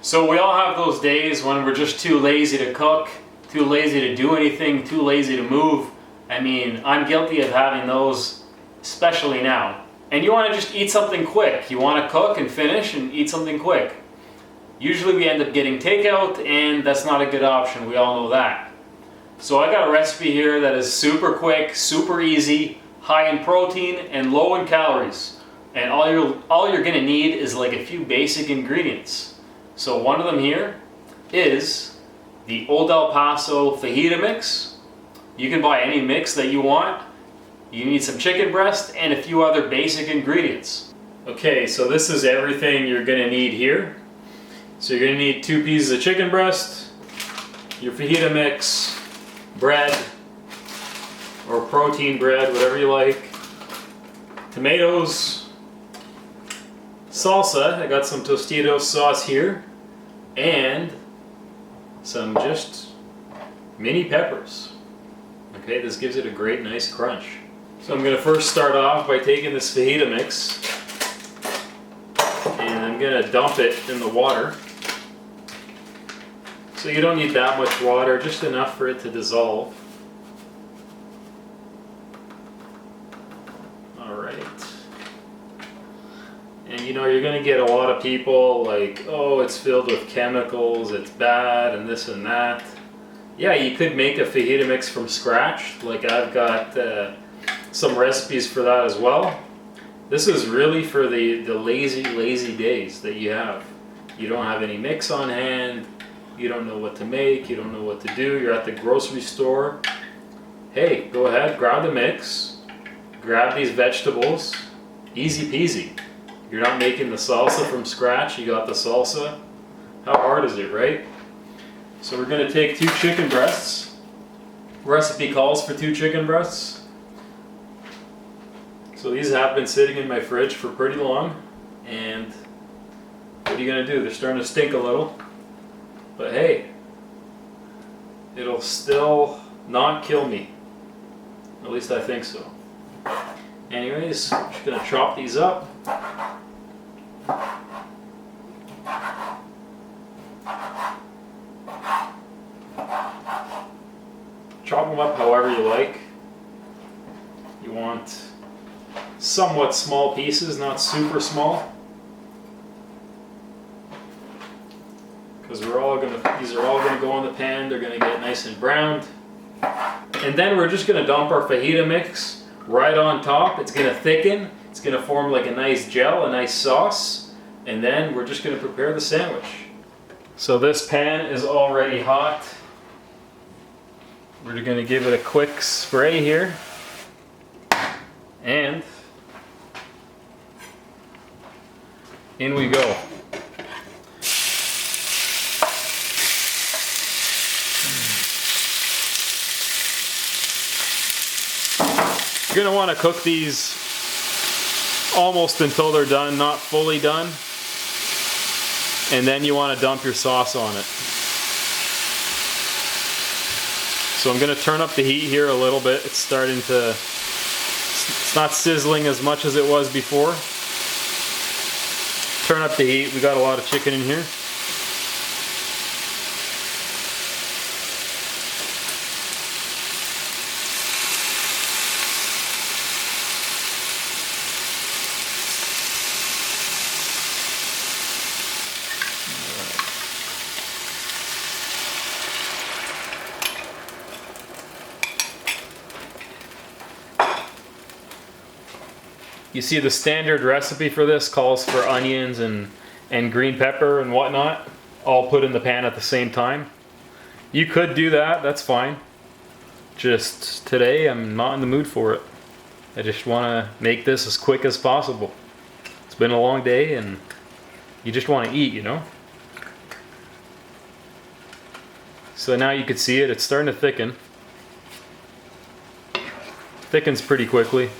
So we all have those days when we're just too lazy to cook, too lazy to do anything, too lazy to move. I mean, I'm guilty of having those, especially now. And you want to just eat something quick. You want to cook and finish and eat something quick. Usually we end up getting takeout, and that's not a good option. We all know that. So I got a recipe here that is super quick, super easy, high in protein and low in calories. And all you're gonna need is like a few basic ingredients. So one of them here is the Old El Paso fajita mix. You can buy any mix that you want. You need some chicken breast and a few other basic ingredients. Okay, so this is everything you're gonna need here. So you're gonna need 2 pieces of chicken breast, your fajita mix, bread, or protein bread, whatever you like, tomatoes, salsa, I got some tostitos sauce here, and some just mini peppers. Okay, this gives it a great nice crunch. So I'm going to first start off by taking this fajita mix, and I'm going to dump it in the water. So you don't need that much water, just enough for it to dissolve. And you know, you're going to get a lot of people like, oh, it's filled with chemicals, it's bad, and this and that. Yeah, you could make a fajita mix from scratch. Like I've got some recipes for that as well. This is really for the lazy days that you have. You don't have any mix on hand, you don't know what to make, you don't know what to do, you're at the grocery store. Hey, go ahead, grab the mix, grab these vegetables, easy peasy. You're not making the salsa from scratch, you got the salsa. How hard is it, right? So we're going to take 2 chicken breasts. Recipe calls for 2 chicken breasts. So these have been sitting in my fridge for pretty long. And what are you going to do? They're starting to stink a little. But hey, it'll still not kill me. At least I think so. Anyways, I'm just going to chop these up. Chop them up however you like. You want somewhat small pieces, not super small. Because these are all going to go in the pan, they're going to get nice and browned. And then we're just going to dump our fajita mix right on top. It's going to thicken. It's going to form like a nice gel, a nice sauce, and then we're just going to prepare the sandwich. So this pan is already hot. We're going to give it a quick spray here, and in we go. You're going to want to cook these almost until they're done, not fully done. And then you want to dump your sauce on it. So I'm going to turn up the heat here a little bit. It's starting to, it's not sizzling as much as it was before. Turn up the heat. We got a lot of chicken in here. You see the standard recipe for this calls for onions and green pepper and whatnot, all put in the pan at the same time. You could do that, that's fine. Just today I'm not in the mood for it. I just want to make this as quick as possible. It's been a long day and you just want to eat, you know? So now you can see it, it's starting to thicken. Thickens pretty quickly.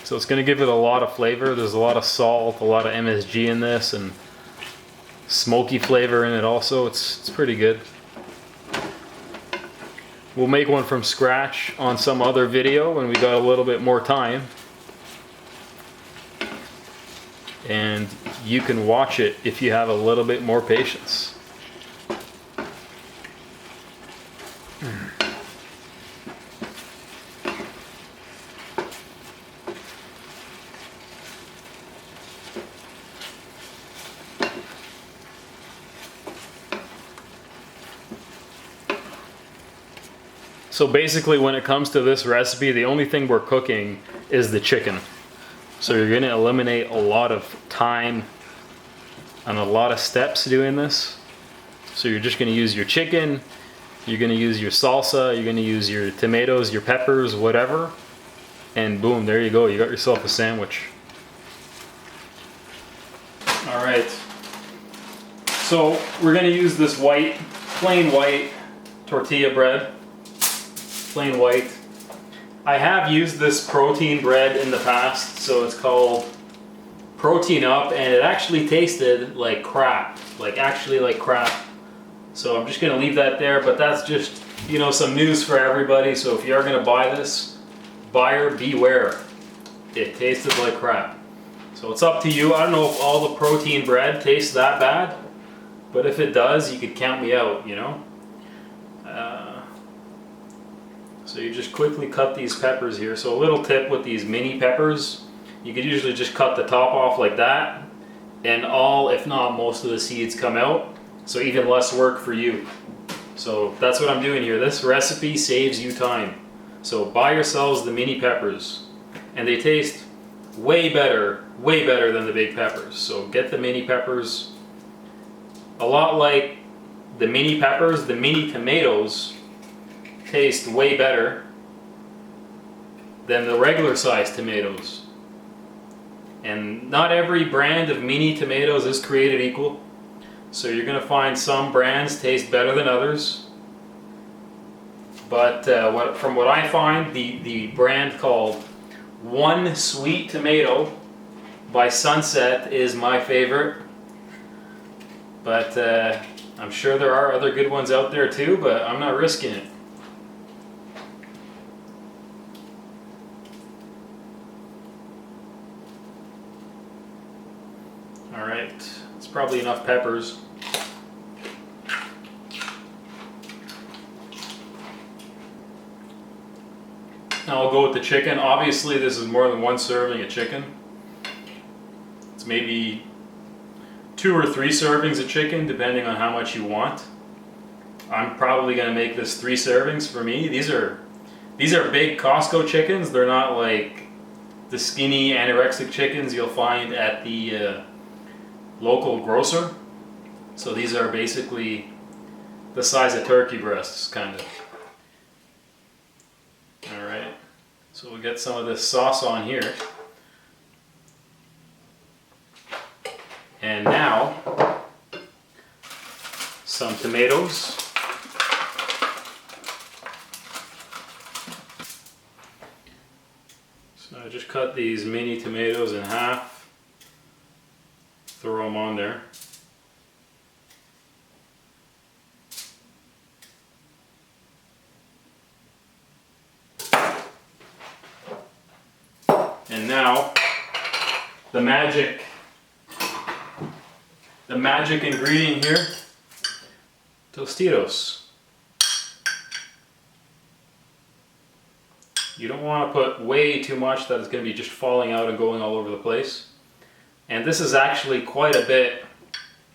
So it's going to give it a lot of flavor. There's a lot of salt, a lot of MSG in this, and smoky flavor in it also. It's pretty good. We'll make one from scratch on some other video when we got a little bit more time. and you can watch it if you have a little bit more patience. So basically when it comes to this recipe, the only thing we're cooking is the chicken. So you're gonna eliminate a lot of time and a lot of steps doing this. So you're just gonna use your chicken, you're gonna use your salsa, you're gonna use your tomatoes, your peppers, whatever, and boom, there you go, you got yourself a sandwich. All right, so we're gonna use this white, plain white tortilla bread. Plain white. I have used this protein bread in the past, so it's called Protein Up, and it actually tasted like crap, like actually like crap. So I'm just gonna leave that there, but that's just, you know, some news for everybody. So if you are gonna buy this, buyer beware. It tasted like crap. So it's up to you. I don't know if all the protein bread tastes that bad, but if it does, you could count me out, you know? So you just quickly cut these peppers here. So a little tip with these mini peppers, you could usually just cut the top off like that, and all, if not most of the seeds come out. So even less work for you. So that's what I'm doing here. This recipe saves you time. So buy yourselves the mini peppers, and they taste way better than the big peppers. So get the mini peppers. A lot like the mini peppers, the mini tomatoes taste way better than the regular sized tomatoes. And not every brand of mini tomatoes is created equal. So you're going to find some brands taste better than others. But from what I find, the brand called One Sweet Tomato by Sunset is my favorite. But I'm sure there are other good ones out there too, but I'm not risking it. All right, it's probably enough peppers. Now I'll go with the chicken. Obviously this is more than one serving of chicken. It's maybe 2 or 3 servings of chicken depending on how much you want. I'm probably going to make this 3 servings for me. These are big Costco chickens. They're not like the skinny anorexic chickens you'll find at the local grocer. So these are basically the size of turkey breasts, kind of. Alright, so we'll get some of this sauce on here. And now, some tomatoes. So I just cut these mini tomatoes in half. Throw them on there. And now the magic ingredient here, tostitos. You don't want to put way too much that it's going to be just falling out and going all over the place. And this is actually quite a bit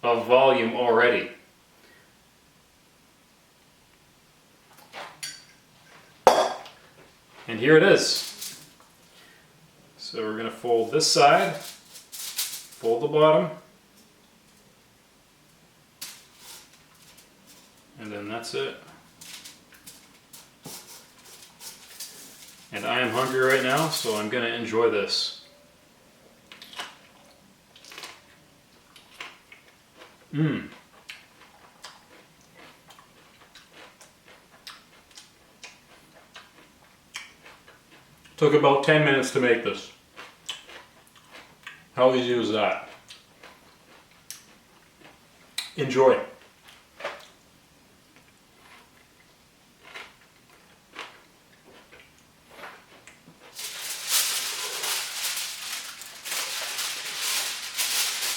of volume already. And here it is. So we're going to fold this side, fold the bottom, and then that's it. And I am hungry right now, so I'm going to enjoy this. Took about 10 minutes to make this. How easy was that? Enjoy.